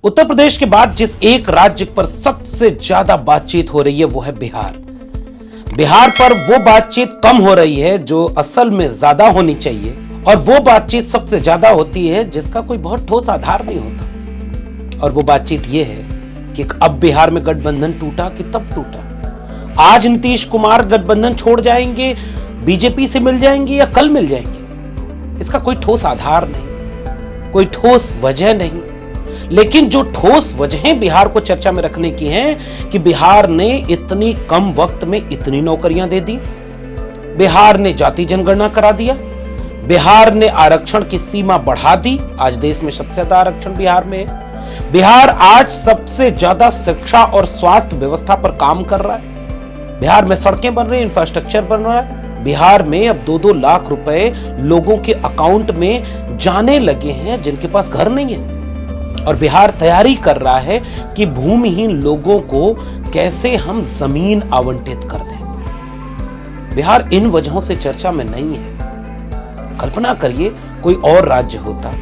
उत्तर प्रदेश के बाद जिस एक राज्य पर सबसे ज्यादा बातचीत हो रही है वो है बिहार। बिहार पर वो बातचीत कम हो रही है जो असल में ज्यादा होनी चाहिए, और वो बातचीत सबसे ज्यादा होती है जिसका कोई बहुत ठोस आधार नहीं होता। और वो बातचीत ये है कि अब बिहार में गठबंधन टूटा कि तब टूटा। आज नीतीश कुमार गठबंधन छोड़ जाएंगे, बीजेपी से मिल जाएंगे या कल मिल जाएंगे, इसका कोई ठोस आधार नहीं, कोई ठोस वजह नहीं। लेकिन जो ठोस वजहें बिहार को चर्चा में रखने की हैं कि बिहार ने इतनी कम वक्त में इतनी नौकरियां दे दी, बिहार ने जाति जनगणना करा दिया, बिहार ने आरक्षण की सीमा बढ़ा दी, आज देश में सबसे ज्यादा आरक्षण बिहार में है। बिहार आज सबसे ज्यादा शिक्षा और स्वास्थ्य व्यवस्था पर काम कर रहा है। बिहार में सड़कें बन रही, इंफ्रास्ट्रक्चर बन रहा है। बिहार में अब 2-2 लाख रुपए लोगों के अकाउंट में जाने लगे हैं जिनके पास घर नहीं है। और बिहार तैयारी कर रहा है कि भूमिहीन लोगों को कैसे हम जमीन आवंटित कर दें। बिहार इन वजहों से चर्चा में नहीं है। कल्पना करिए कोई और राज्य होता,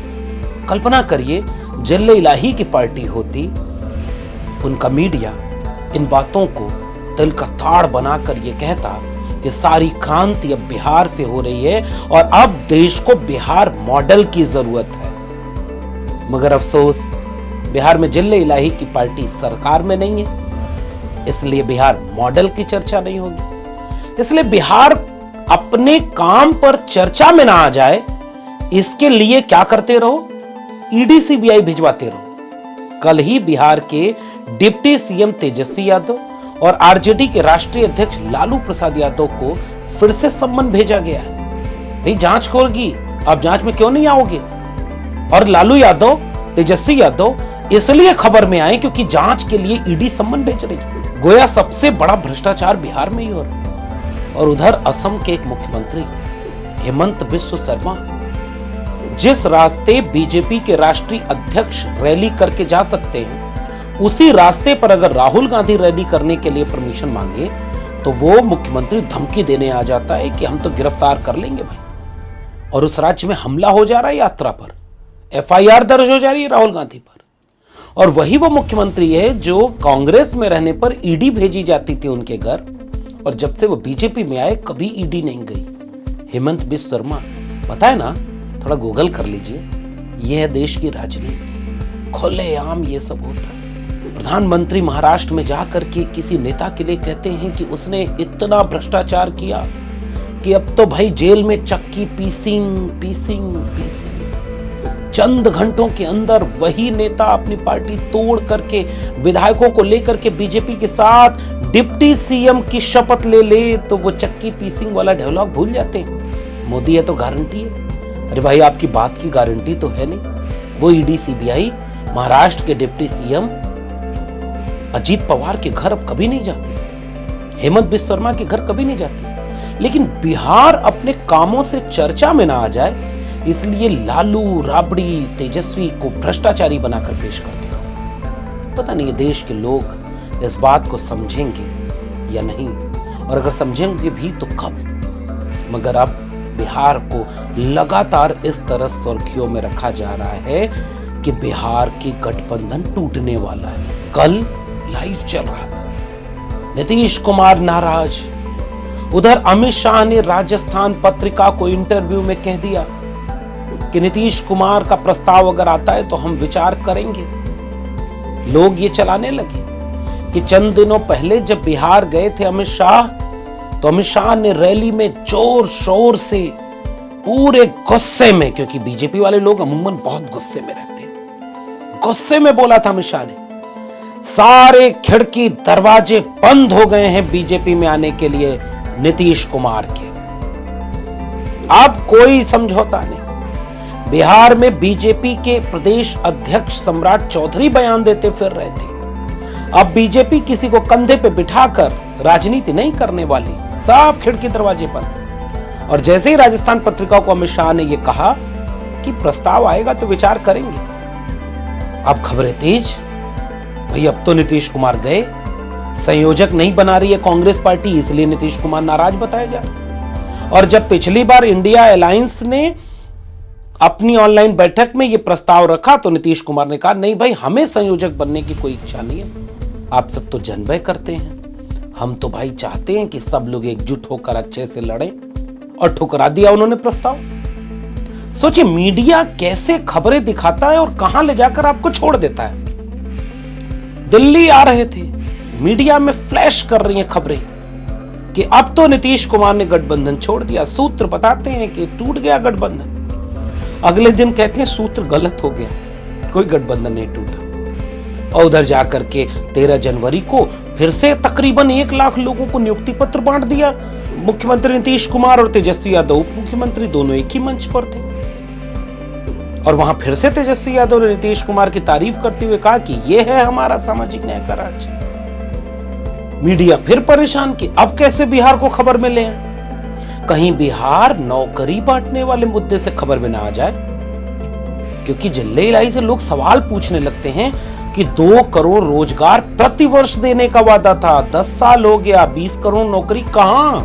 कल्पना करिए जल्ले इलाही की पार्टी होती, उनका मीडिया इन बातों को दिल का ताड़ बनाकर यह कहता कि सारी क्रांति अब बिहार से हो रही है और अब देश को बिहार मॉडल की जरूरत है। मगर अफसोस, बिहार में जिले इलाही की पार्टी सरकार में नहीं है, इसलिए बिहार मॉडल की चर्चा नहीं होगी। इसलिए बिहार अपने काम पर चर्चा में ना आ जाए, इसके लिए क्या करते रहो, ईडी सीबीआई भिजवाते रहो। कल ही बिहार के डिप्टी सीएम तेजस्वी यादव और आरजेडी के राष्ट्रीय अध्यक्ष लालू प्रसाद यादव को फिर से सम्मन भेजा गया है। भाई जांच होगी, आप जांच में क्यों नहीं आओगे? और लालू यादव, तेजस्वी यादव इसलिए खबर में आए क्योंकि जांच के लिए ईडी सम्मन भेज रही है। गोया सबसे बड़ा भ्रष्टाचार बिहार में ही हो रहा है। और उधर असम के एक मुख्यमंत्री हेमंत बिस्व शर्मा जिस रास्ते बीजेपी के राष्ट्रीय अध्यक्ष रैली करके जा सकते हैं, उसी रास्ते पर अगर राहुल गांधी रैली करने के लिए परमिशन मांगे तो वो मुख्यमंत्री धमकी देने आ जाता है कि हम तो गिरफ्तार कर लेंगे भाई। और उस राज्य में हमला हो जा रहा है यात्रा पर, एफआईआर दर्ज हो जा रही है राहुल गांधी पर। और वही वो मुख्यमंत्री है जो कांग्रेस में रहने पर ईडी भेजी जाती थी उनके घर, और जब से वो बीजेपी में आए कभी ईडी नहीं गई। हेमंत बिस्व शर्मा, पता है ना, थोड़ा गूगल कर लीजिए, यह है देश की राजनीति, खुलेआम ये सब होता है। प्रधानमंत्री महाराष्ट्र में जाकर के किसी नेता के लिए कहते हैं कि उसने इतना भ्रष्टाचार किया कि अब तो भाई जेल में चक्की पीसिंग। चंद घंटों के अंदर वही नेता अपनी पार्टी तोड़ करके विधायकों को लेकर के बीजेपी के साथ डिप्टी सीएम की शपथ ले तो वो चक्की पीसिंग वाला डायलॉग भूल जाते हैं। मोदी है तो गारंटी है। अरे भाई आपकी बात की गारंटी तो है नहीं। वो ईडी सीबीआई महाराष्ट्र के डिप्टी सीएम अजीत पवार के घर अब कभी नहीं जाती, हेमंत बिस्व शर्मा के घर कभी नहीं जाती। लेकिन बिहार अपने कामों से चर्चा में ना आ जाए, इसलिए लालू, राबड़ी, तेजस्वी को भ्रष्टाचारी बनाकर पेश करते हैं। पता नहीं ये देश के लोग इस बात को समझेंगे या नहीं, और अगर समझेंगे भी तो कब। मगर अब बिहार को लगातार इस तरह सुर्खियों में रखा जा रहा है कि बिहार की गठबंधन टूटने वाला है। कल लाइव चल रहा था, नीतीश कुमार नाराज। उधर अमित शाह ने राजस्थान पत्रिका को इंटरव्यू में कह दिया कि नीतीश कुमार का प्रस्ताव अगर आता है तो हम विचार करेंगे। लोग ये चलाने लगे कि चंद दिनों पहले जब बिहार गए थे अमित शाह, तो अमित शाह ने रैली में जोर शोर से पूरे गुस्से में, क्योंकि बीजेपी वाले लोग अमूमन बहुत गुस्से में रहते हैं, गुस्से में बोला था अमित शाह ने, सारे खिड़की दरवाजे बंद हो गए हैं बीजेपी में आने के लिए नीतीश कुमार के। अब कोई समझौता नहीं। बिहार में बीजेपी के प्रदेश अध्यक्ष सम्राट चौधरी बयान देते फिर रहे थे, अब बीजेपी किसी को कंधे पे बिठाकर राजनीति नहीं करने वाली, सब खिड़की दरवाजे बंद। और जैसे ही राजस्थान पत्रिका को अमित शाह ने यह कहा कि प्रस्ताव आएगा तो विचार करेंगे, अब खबरें तेज। भाई अब तो नीतीश कुमार गए, संयोजक नहीं बना रही है कांग्रेस पार्टी, इसलिए नीतीश कुमार नाराज बताया जा रहा है। और जब पिछली बार इंडिया अलायंस ने अपनी ऑनलाइन बैठक में यह प्रस्ताव रखा तो नीतीश कुमार ने कहा नहीं भाई, हमें संयोजक बनने की कोई इच्छा नहीं है, आप सब तो जनभय करते हैं, हम तो भाई चाहते हैं कि सब लोग एकजुट होकर अच्छे से लड़ें, और ठुकरा दिया उन्होंने प्रस्ताव। सोचिए मीडिया कैसे खबरें दिखाता है और कहां ले जाकर आपको छोड़ देता है। दिल्ली आ रहे थे, मीडिया में फ्लैश कर रही हैं खबरें कि अब तो नीतीश कुमार ने गठबंधन छोड़ दिया, सूत्र बताते हैं कि टूट गया गठबंधन। अगले दिन कहते हैं सूत्र गलत हो गया, कोई गठबंधन नहीं टूटा। और उधर जाकर के 13 जनवरी को फिर से तकरीबन 1 लाख लोगों को नियुक्ति पत्र बांट दिया। मुख्यमंत्री नीतीश कुमार और तेजस्वी यादव उप मुख्यमंत्री दोनों एक ही मंच पर थे, और वहां फिर से तेजस्वी यादव ने नीतीश कुमार की तारीफ करते हुए कहा कि यह है हमारा सामाजिक न्याय का राज्य। मीडिया फिर परेशान कि अब कैसे बिहार को खबर में ले आए, कहीं बिहार नौकरी बांटने वाले मुद्दे से खबर में ना आ जाए, क्योंकि जिले इलाही से लोग सवाल पूछने लगते हैं कि 2 करोड़ रोजगार प्रति वर्ष देने का वादा था, 10 साल हो गया, 20 करोड़ नौकरी कहां।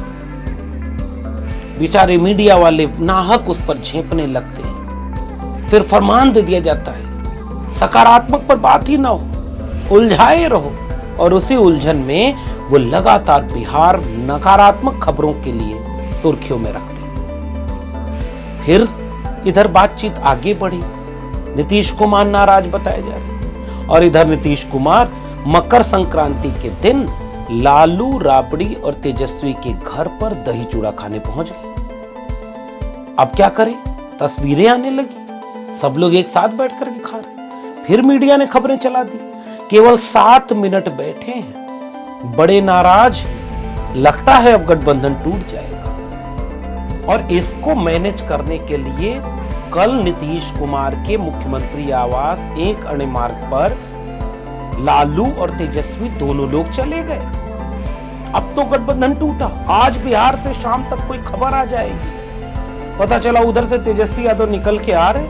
बेचारे मीडिया वाले नाहक उस पर झेपने लगते हैं, फिर फरमान दे दिया जाता है, सकारात्मक पर बात ही ना हो, उलझाए रहो, और उसी उलझन में वो लगातार बिहार नकारात्मक खबरों के लिए सुर्खियों में रखते हैं। फिर इधर बातचीत आगे बढ़ी, नीतीश कुमार नाराज बताए जा रहे, और इधर नीतीश कुमार मकर संक्रांति के दिन लालू, राबड़ी और तेजस्वी के घर पर दही चूड़ा खाने पहुंच गए। अब क्या करें, तस्वीरें आने लगी, सब लोग एक साथ बैठ करके खा रहे। फिर मीडिया ने खबरें चला दी, केवल 7 मिनट बैठे हैं, बड़े नाराज, लगता है अब गठबंधन टूट जाएगा। और इसको मैनेज करने के लिए कल नीतीश कुमार के मुख्यमंत्री आवास 1 अणे मार्ग पर लालू और तेजस्वी दोनों लोग चले गए। अब तो गठबंधन टूटा, आज बिहार से शाम तक कोई खबर आ जाएगी। पता चला उधर से तेजस्वी यादव निकल के आ रहे,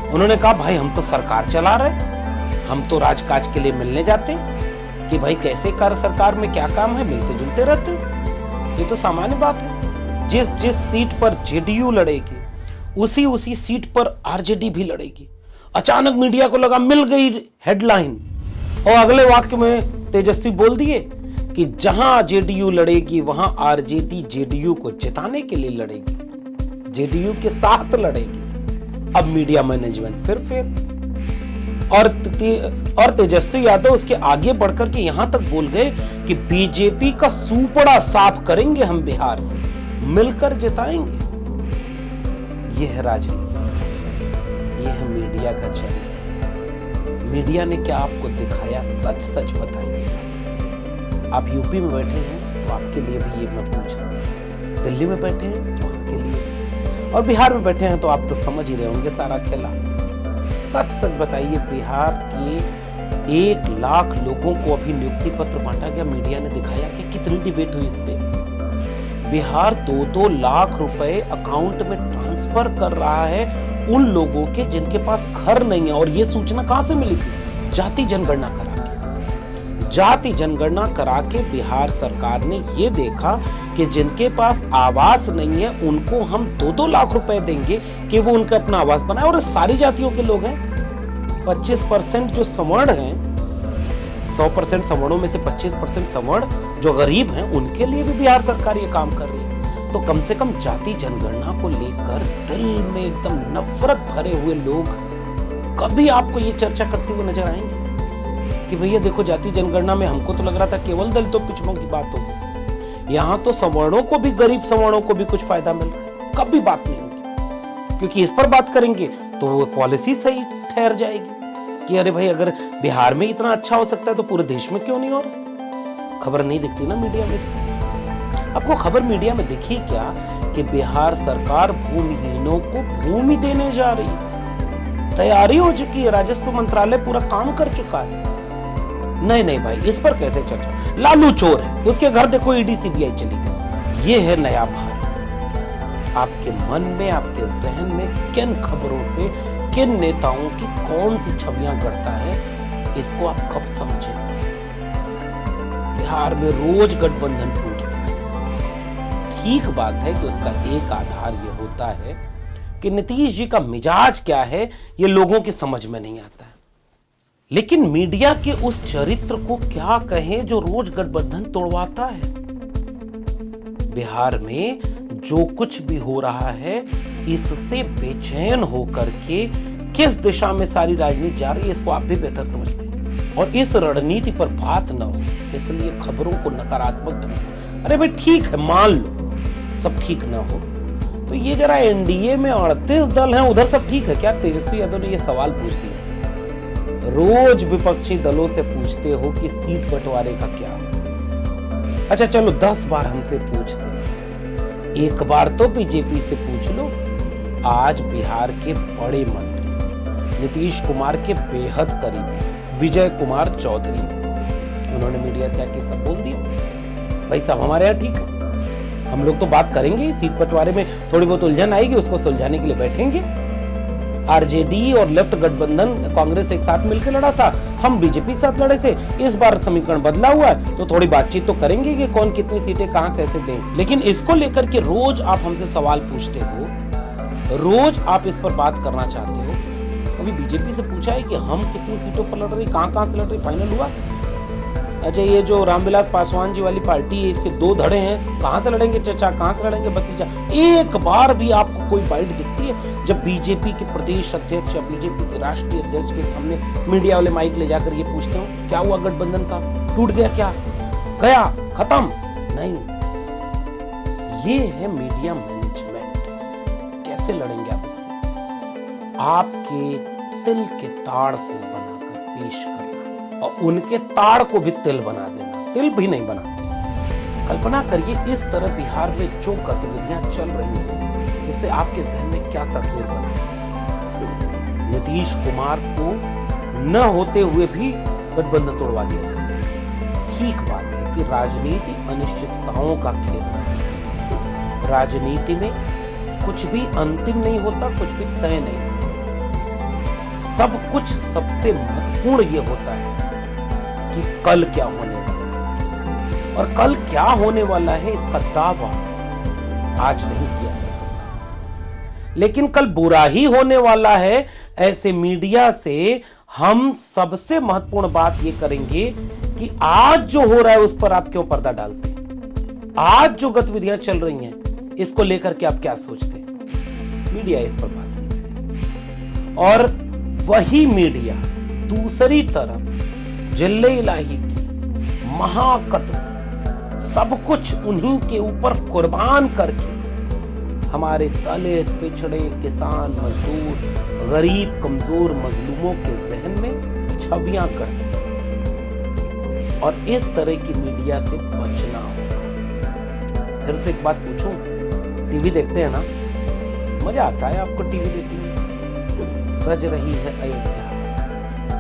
उन्होंने कहा भाई हम तो सरकार चला रहे, हम तो राजकाज के लिए मिलने जाते कि भाई कैसे कर सरकार में क्या काम है, मिलते जुलते रहते, ये तो सामान्य बात है। जिस सीट पर जेडीयू लड़ेगी उसी सीट पर आरजेडी भी लड़ेगी। अचानक मीडिया को लगा मिल गई हेडलाइन, और अगले वाक्य में तेजस्वी बोल दिए कि जहां जेडीयू लड़ेगी वहां आरजेडी जेडीयू को जिताने के लिए लड़ेगी, जेडीयू के साथ लड़ेगी। अब मीडिया मैनेजमेंट फिर और तेजस्वी यादव उसके आगे बढ़कर के यहां तक बोल गए कि बीजेपी का सूपड़ा साफ करेंगे हम, बिहार से मिलकर जिताएंगे। यह है राजनीति, यह है मीडिया का चरित्र। मीडिया ने क्या आपको दिखाया, सच सच बताइए। आप यूपी में बैठे हैं तो आपके लिए भी ये मैं पूछा, दिल्ली में बैठे हैं तो आपके लिए, और बिहार में बैठे हैं तो आप तो समझ ही रहे होंगे सारा खेला। सच सच बताइए, बिहार के 1 लाख लोगों को अभी नियुक्ति पत्र बांटा गया, मीडिया ने दिखाया कि कितनी डिबेट हुई इस पे। बिहार 2-2 लाख रुपए अकाउंट में ट्रांसफर कर रहा है उन लोगों के जिनके पास घर नहीं है, और ये सूचना कहां से मिली थी, जाति जनगणना करा के। जाति जनगणना करा के बिहार सरकार ने ये देखा कि जिनके पास आवास नहीं है उनको हम 2-2 लाख रुपए देंगे कि वो उनका अपना आवास बनाए, और सारी जातियों के लोग हैं। 25% जो सवर्ण हैं, 100% सवर्णों में से 25% सवर्ण जो गरीब हैं, उनके लिए भी बिहार सरकार ये काम कर रही है। तो कम से कम जाति जनगणना को लेकर दिल में एकदम नफरत भरे हुए लोग कभी आपको ये चर्चा करते हुए नजर आएंगे कि भैया देखो जाति जनगणना में हमको तो लग रहा था केवल दलितों पिछड़ों की बात होगी, यहाँ तो सवर्णों को भी, गरीब सवर्णों को भी कुछ फायदा मिल रहा है। कभी बात नहीं होगी, क्योंकि इस पर बात करेंगे तो वो पॉलिसी सही ठहर जाएगी कि अरे भाई अगर बिहार में इतना अच्छा हो सकता है तो पूरे देश में क्यों नहीं हो रहा। खबर नहीं दिखती ना मीडिया में से। आपको खबर मीडिया में दिखी क्या कि बिहार सरकार भूमिहीनों को भूमि देने जा रही है, तैयारी हो चुकी है, राजस्व मंत्रालय पूरा काम कर चुका है। नहीं भाई, इस पर कैसे चर्चा। लालू चोर है, उसके घर देखो ईडी सीबीआई चली गई। ये है नया भारत। आपके मन में, आपके जहन में किन खबरों से, किन नेताओं की कौन सी छवियां गढ़ता है, इसको आप कब समझे। बिहार में रोज गठबंधन टूटता है। ठीक बात है कि उसका एक आधार यह होता है कि नीतीश जी का मिजाज क्या है, ये लोगों की समझ में नहीं आता है। लेकिन मीडिया के उस चरित्र को क्या कहें जो रोज गठबंधन तोड़वाता है। बिहार में जो कुछ भी हो रहा है, इससे बेचैन होकर के किस दिशा में सारी राजनीति जा रही है, इसको आप भी बेहतर समझते हैं। और इस रणनीति पर बात न हो, इसलिए खबरों को नकारात्मक ढंग, अरे भाई ठीक है, मान लो सब ठीक ना हो, तो ये जरा एनडीए में 38 दल हैं, उधर सब ठीक है क्या? तेजस्वी यादव ने ये सवाल पूछ दिया। रोज विपक्षी दलों से पूछते हो कि सीट बंटवारे का क्या? अच्छा चलो 10 बार हमसे पूछते, एक बार तो बीजेपी से पूछ लो। आज बिहार के बड़े मंत्री नीतीश कुमार के बेहद करीब विजय कुमार चौधरी, उन्होंने मीडिया से आके सब बोल दिया, भाई साहब हमारे यहाँ ठीक है, हम लोग तो बात करेंगे, सीट बंटवारे में थोड़ी बहुत उलझन आएगी, उसको सुलझाने के लिए बैठेंगे। आरजेडी और लेफ्ट गठबंधन कांग्रेस एक साथ मिलकर लड़ा था, हम बीजेपी के साथ लड़े थे, इस बार समीकरण बदला हुआ है, तो थोड़ी बातचीत तो करेंगे कि कौन कितनी सीटें कहां कैसे दें। लेकिन इसको लेकर के रोज आप हमसे सवाल पूछते हो, रोज आप इस पर बात करना चाहते हो। कभी बीजेपी से पूछा है कि हम कितनी सीटों पर लड़ रहे, कहां से लड़ रहे, फाइनल हुआ? अच्छा ये जो रामविलास पासवान जी वाली पार्टी है, इसके 2 धड़े हैं, कहां से लड़ेंगे चचा, कहां से लड़ेंगे भतीजा? एक बार भी आपको कोई बाइट दिखती है जब बीजेपी के प्रदेश अध्यक्ष या बीजेपी के राष्ट्रीय अध्यक्ष के सामने मीडिया वाले माइक ले जाकर ये पूछते हो क्या हुआ गठबंधन का, टूट गया क्या, गया खत्म? नहीं, ये है मीडिया मैनेजमेंट। कैसे लड़ेंगे आप इससे? आपके तिल के ताड़ को बनाकर पेश करना और उनके ताड़ को भी तिल बना देना, तिल भी नहीं बना। कल्पना करिए इस तरह बिहार में जो गतिविधियां चल रही हैं, इससे आपके जहन में क्या तस्वीर बनी? नीतीश कुमार को न होते हुए भी गठबंधन तोड़वा दिया। ठीक बात है कि राजनीति अनिश्चितताओं का खेल है। राजनीति में कुछ भी अंतिम नहीं होता, कुछ भी तय नहीं होता। सब कुछ सबसे महत्वपूर्ण ये होता है कि कल क्या होने वाला है, और कल क्या होने वाला है इसका दावा आज नहीं किया जा सकता। लेकिन कल बुरा ही होने वाला है, ऐसे मीडिया से हम सबसे महत्वपूर्ण बात ये करेंगे कि आज जो हो रहा है उस पर आप क्यों पर्दा डालते हैं? आज जो गतिविधियां चल रही हैं इसको लेकर के आप क्या सोचते हैं? मीडिया इस पर बात नहीं करेगी। और वही मीडिया दूसरी तरफ जिले इलाही की महाकत्ल सब कुछ उन्हीं के ऊपर कुर्बान करके हमारे दलित, पिछड़े, किसान, मजदूर, गरीब, कमजोर, मजलूमों के जहन में छवियां गढ़ते हैं। और इस तरह की मीडिया से बचना होगा। फिर से एक बात पूछूं, टीवी देखते हैं ना, मजा आता है आपको टीवी देखने में? सज रही है अयोध्या,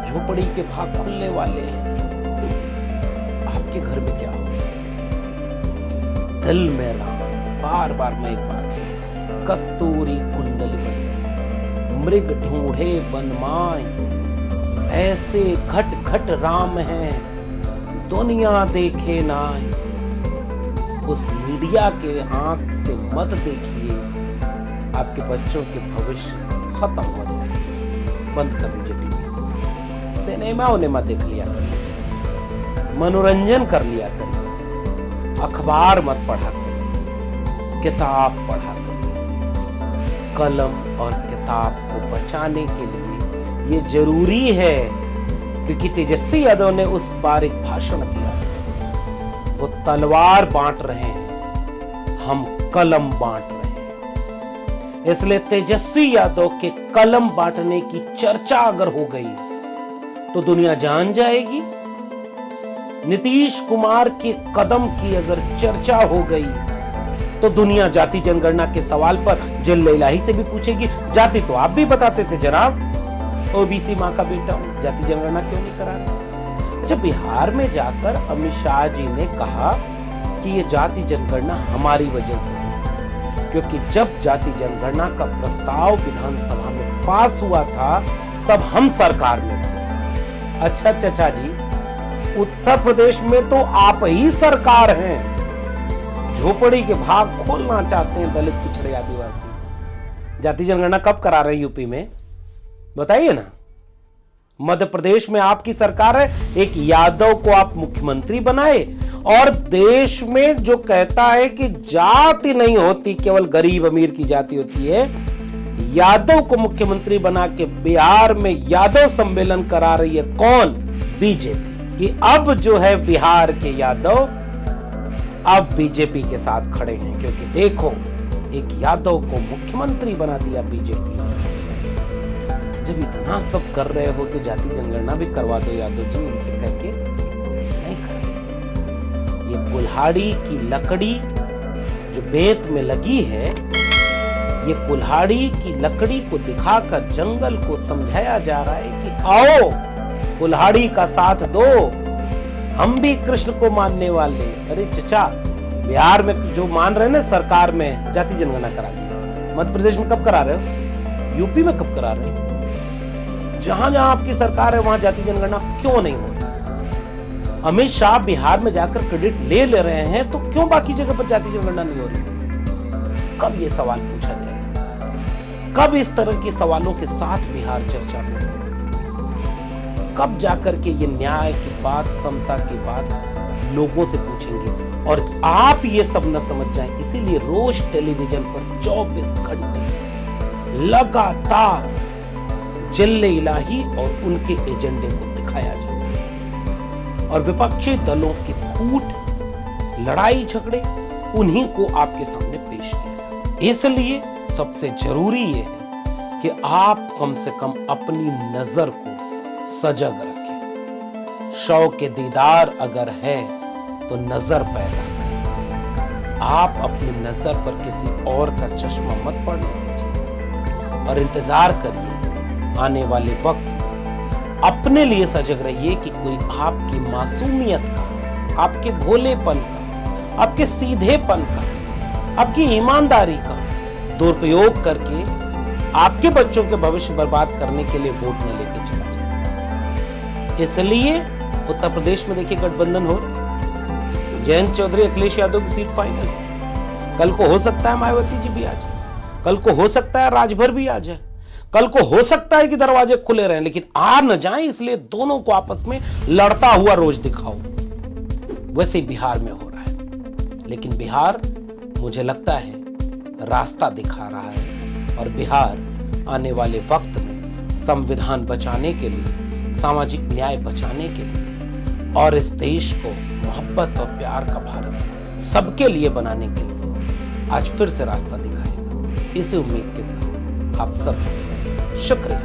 झोपड़ी के भाग खुलने वाले हैं, आपके घर में क्या हो? दिल में राम, बार बार मैं एक बात कहूं, कस्तूरी कुंडल बसे, मृग ढूंढे बनमाए, ऐसे घट घट राम हैं, दुनिया देखे नाय। उस मीडिया के आंख से मत देखिए, आपके बच्चों के भविष्य खत्म हो जाए। बंद कर दीजिए टीवी, सिनेमा उनेमा देख लिया करिए, मनोरंजन कर लिया करिए, अखबार मत पढ़ा करिए, किताब पढ़ा करिए। कलम और किताब को बचाने के लिए ये जरूरी है, क्योंकि तेजस्वी यादव ने उस बार एक भाषण दिया, वो तलवार बांट रहे हैं, हम कलम बांट रहे हैं। इसलिए तेजस्वी यादव के कलम बांटने की चर्चा अगर हो गई तो दुनिया जान जाएगी। नीतीश कुमार के कदम की अगर चर्चा हो गई तो दुनिया जाति जनगणना के सवाल पर जिले इलाही से भी पूछेगी। जाति तो आप भी बताते थे जनाब, ओबीसी मां का बेटा हूं, जाति जनगणना क्यों नहीं करा रहे? अच्छा, बिहार में जाकर अमित शाह जी ने कहा कि ये जाति जनगणना हमारी वजह से, क्योंकि जब जाति जनगणना का प्रस्ताव विधानसभा में पास हुआ था तब हम सरकार में थे। अच्छा चचा जी, उत्तर प्रदेश में तो आप ही सरकार हैं, झोपड़ी के भाग खोलना चाहते हैं दलित, पिछड़े, आदिवासी। जाति जनगणना कब करा रहे हैं यूपी में, बताइए ना। मध्य प्रदेश में आपकी सरकार है, एक यादव को आप मुख्यमंत्री बनाए, और देश में जो कहता है कि जाति नहीं होती, केवल गरीब अमीर की जाति होती है, यादव को मुख्यमंत्री बना के बिहार में यादव सम्मेलन करा रही है कौन? बीजेपी। कि अब जो है बिहार के यादव अब बीजेपी के साथ खड़े हैं, क्योंकि देखो एक यादव को मुख्यमंत्री बना दिया बीजेपी। जब इतना सब कर रहे हो तो जाति जनगणना भी करवा दो यादव जी, उनसे कह के नहीं कर रहे। ये कुल्हाड़ी की लकड़ी जो बेत में लगी है, ये कुल्हाड़ी की लकड़ी को दिखाकर जंगल को समझाया जा रहा है कि आओ कुल्हाड़ी का साथ दो, हम भी कृष्ण को मानने वाले। अरे चचा, बिहार में जो मान रहे हैं ना सरकार में जाति जनगणना करा दी, मध्य प्रदेश में कब करा रहे हो? यूपी में कब करा रहे हो? जहां जहां आपकी सरकार है वहां जाति जनगणना क्यों नहीं हो रही? अमित शाह बिहार में जाकर क्रेडिट ले रहे हैं, तो क्यों बाकी जगह पर जाति जनगणना नहीं हो रही? कब ये सवाल पूछा जाएगा? कब इस तरह के सवालों के साथ बिहार चर्चा में? कब जाकर के ये न्याय की बात, समता की बात लोगों से पूछेंगे? और आप ये सब न समझ जाएं, इसीलिए रोज टेलीविजन पर 24 घंटे लगातार जिल्ले इलाही और उनके एजेंडे को दिखाया जाता है, और विपक्षी दलों की फूट, लड़ाई झगड़े उन्हीं को आपके सामने पेश किया। इसलिए सबसे जरूरी ये है कि आप कम से कम अपनी नजर को सजग रखें। शौक के दीदार अगर है तो नजर पैदा करें। आप अपनी नजर पर किसी और का चश्मा मत पड़ने दीजिए, और इंतजार करिए आने वाले वक्त। अपने लिए सजग रहिए कि कोई आपकी मासूमियत का, आपके भोलेपन का, आपके सीधेपन का, आपकी ईमानदारी का दुरुपयोग करके आपके बच्चों के भविष्य बर्बाद करने के लिए वोट न लेके चला जाए। इसलिए उत्तर प्रदेश में देखिए गठबंधन हो रहा है। जयंत चौधरी, अखिलेश यादव की सीट फाइनल। कल को हो सकता है मायावती जी भी आ जाए, कल को हो सकता है राजभर भी आ जाए, कल को हो सकता है कि दरवाजे खुले रहें, लेकिन आ न जाए, इसलिए दोनों को आपस में लड़ता हुआ रोज दिखाओ। वैसे ही बिहार में हो रहा है, लेकिन बिहार मुझे लगता है रास्ता दिखा रहा है, और बिहार आने वाले वक्त में संविधान बचाने के लिए, सामाजिक न्याय बचाने के लिए, और इस देश को मोहब्बत और प्यार का भारत सबके लिए बनाने के लिए आज फिर से रास्ता दिखाएगा। इसी उम्मीद के साथ आप सबसे शुक्रिया।